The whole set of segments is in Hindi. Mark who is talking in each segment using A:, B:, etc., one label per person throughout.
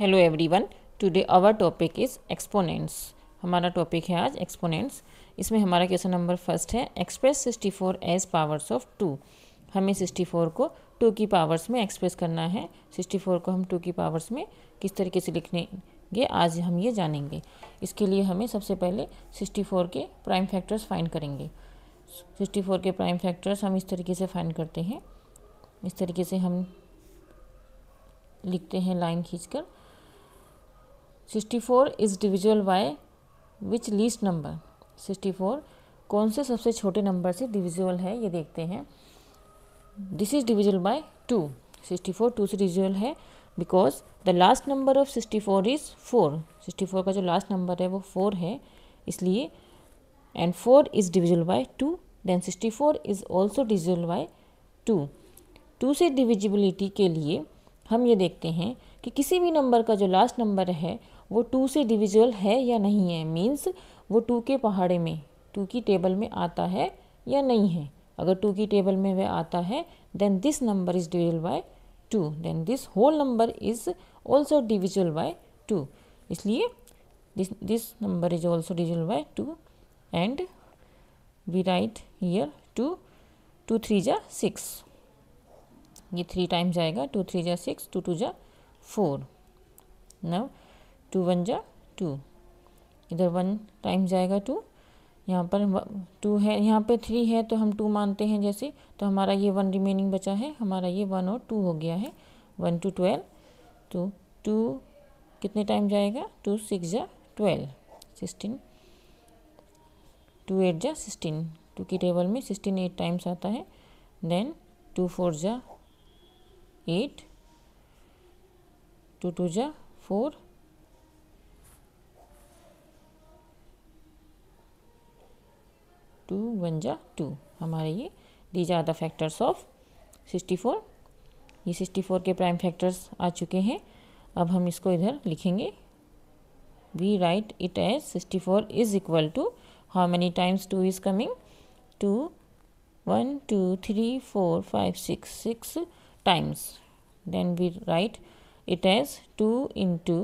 A: Hello everyone, today our topic is exponents. हमारा टॉपिक है आज एक्सपोनेंट्स। इसमें हमारा क्वेश्चन नंबर फर्स्ट है, एक्सप्रेस 64 एज पावर्स ऑफ 2। हमें 64 को 2 की पावर्स में एक्सप्रेस करना है। 64 को हम 2 की पावर्स में किस तरीके से लिखेंगे आज हम ये जानेंगे। इसके लिए हमें सबसे पहले 64 के प्राइम फैक्टर्स फाइंड करेंगे। 64 के प्राइम फैक्टर्स हम इस तरीके से फाइंड करते हैं। इस तरीके से हम लिखते हैं लाइन खींचकर। 64 is divisible by which least number. 64 कौन से सबसे छोटे नंबर से डिविजिबल है ये देखते हैं। This is divisible by 2। 64 2 से डिविजिबल है because the last number of 64 is 4। 64 का जो लास्ट नंबर है वो 4 है, इसलिए and 4 is divisible by 2, then 64 is also divisible by 2। 2 से डिविजिबिलिटी के लिए हम ये देखते हैं कि किसी भी नंबर का जो लास्ट नंबर है वो 2 से डिविजिबल है या नहीं है। मीन्स वो 2 के पहाड़े में 2 की टेबल में आता है या नहीं है। अगर 2 की टेबल में वह आता है then this number is divisible by 2, then this whole number is also divisible by 2। इसलिए this number is also divisible by 2 and we write here 2। 2 3 जा 6, ये 3 टाइम्स जाएगा। 2 3 जा 6, 2 2 जा 4। नव 2 1 जा 2, इधर 1 टाइम्स जाएगा 2। यहाँ पर 2 है, यहाँ पे 3 है तो हम 2 मानते हैं जैसे, तो हमारा ये 1 रिमेनिंग बचा है। हमारा ये 1 और 2 हो गया है। 1 2 12, तो 2 कितने टाइम जाएगा? 2 6 जा 12, 16, 2 8 जा 16। 2 की टेबल में 16 8 टाइम्स आता है। देन 2 4 जा 8, 2 2 जा 4, 2 1 जा 2। हमारे ये these are the factors of 64। ये 64 के प्राइम फैक्टर्स आ चुके हैं। अब हम इसको इधर लिखेंगे। We write it as 64 is equal to how many times 2 is coming? 2 1 2 3 4 5 6 6 times. Then we write it as 2 into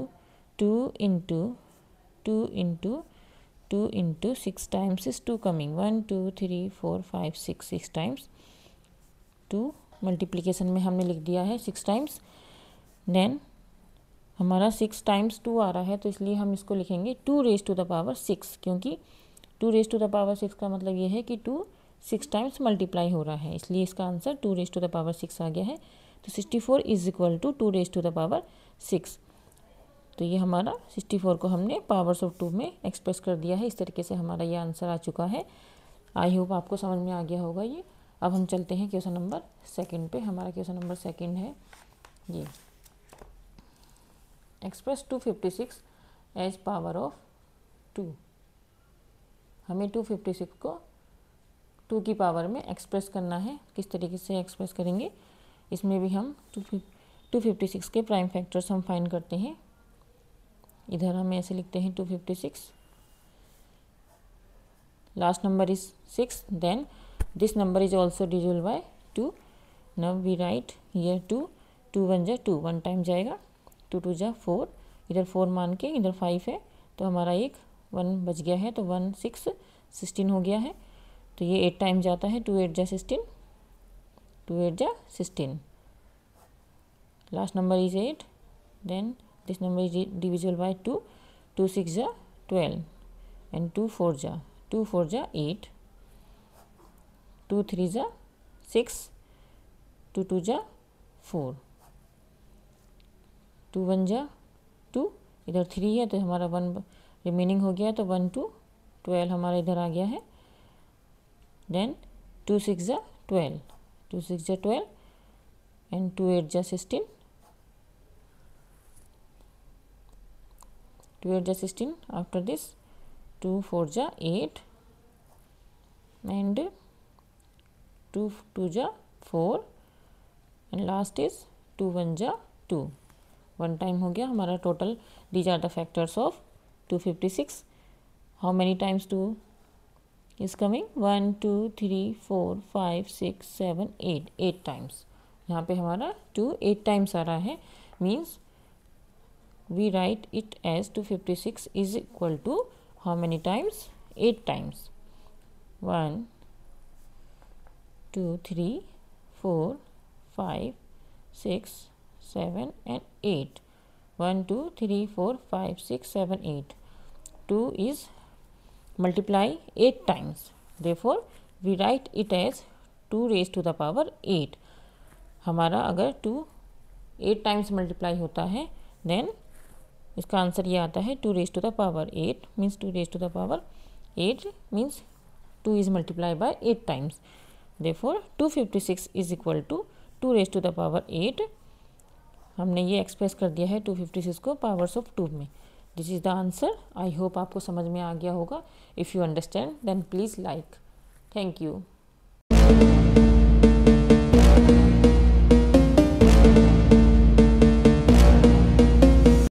A: 2 into 2 into 2 into 6 times is 2 coming, 1 2 3 4 5 6 6 times 2 multiplication में हमने लिख दिया है 6 टाइम्स। देन हमारा 6 टाइम्स 2 आ रहा है तो इसलिए हम इसको लिखेंगे 2 रेज टू द पावर 6, क्योंकि 2 रेज टू द पावर 6 का मतलब ये है कि 2 6 टाइम्स मल्टीप्लाई हो रहा है, इसलिए इसका answer 2 raise to the power 6 आ गया है। तो 64 is equal to 2 raise to the power 6। तो ये हमारा 64 को हमने पावर्स ऑफ 2 में एक्सप्रेस कर दिया है। इस तरीके से हमारा ये आंसर आ चुका है। आई होप आपको समझ में आ गया होगा ये। अब हम चलते हैं क्वेश्चन नंबर सेकंड पे। हमारा क्वेश्चन नंबर सेकंड है ये, एक्सप्रेस 256 एज पावर ऑफ 2। हमें 256 को 2 की पावर में एक्सप्रेस करना है। किस तरीके से एक्सप्रेस करेंगे, इसमें भी हम 256 के प्राइम फैक्टर्स हम फाइंड करते हैं। इधर हम ऐसे लिखते हैं 256, last number is 6, then this number is also divisible by 2। Now we write here 2 2 1 जा 2, 1 टाइम जाएगा। 2 2 जा 4, इधर 4 मान के इधर 5 है तो हमारा एक 1 बच गया है, तो 1 6 16 हो गया है। तो ये 8 टाइम जाता है। 2 8 जा 16, 2 8 जा 16, last number is 8, then this number is divisible by 2, 2 6 जा 12 and 2 4 जा 8, 2 3 जा 6, 2 2 जा 4, 2 1 जा 2, इधर 3 है तो हमारा 1 रिमेनिंग हो गया, तो 1 2 12 हमारा इधर आ गया है। देन 2 6 जा 12, 2 6 जा 12 एंड 2 8 जा 16, 2 8 जा 16। आफ्टर दिस 2 4 जा 8 एंड 2 2 जा 4 एंड लास्ट इज 2 1 जा 2। 1 टाइम हो गया हमारा total. These are the factors of 256। How many times 2 is coming? 1 2 3 4 5 6 7 8, 8 times. यहाँ पे हमारा 2 8 टाइम्स आ रहा है। Means we write it as 256 is equal to how many times? 8 times. 1 2 3 4 5 6 7 and 8. 1 2 3 4 5 6 7 8. 2 is multiply 8 times. Therefore we write it as 2 raised to the power 8. हमारा अगर 2 8 टाइम्स मल्टीप्लाई होता है देन इसका आंसर ये आता है 2 raise to the power 8 means 2 raise to the power 8 means 2 is multiply by 8 times. Therefore 256 is equal to 2 raise to the power 8. हमने ये एक्सप्रेस कर दिया है 256 को पावर्स ऑफ 2 में. This is the answer. I hope आपको समझ में आ गया होगा. If you understand then please like. Thank you.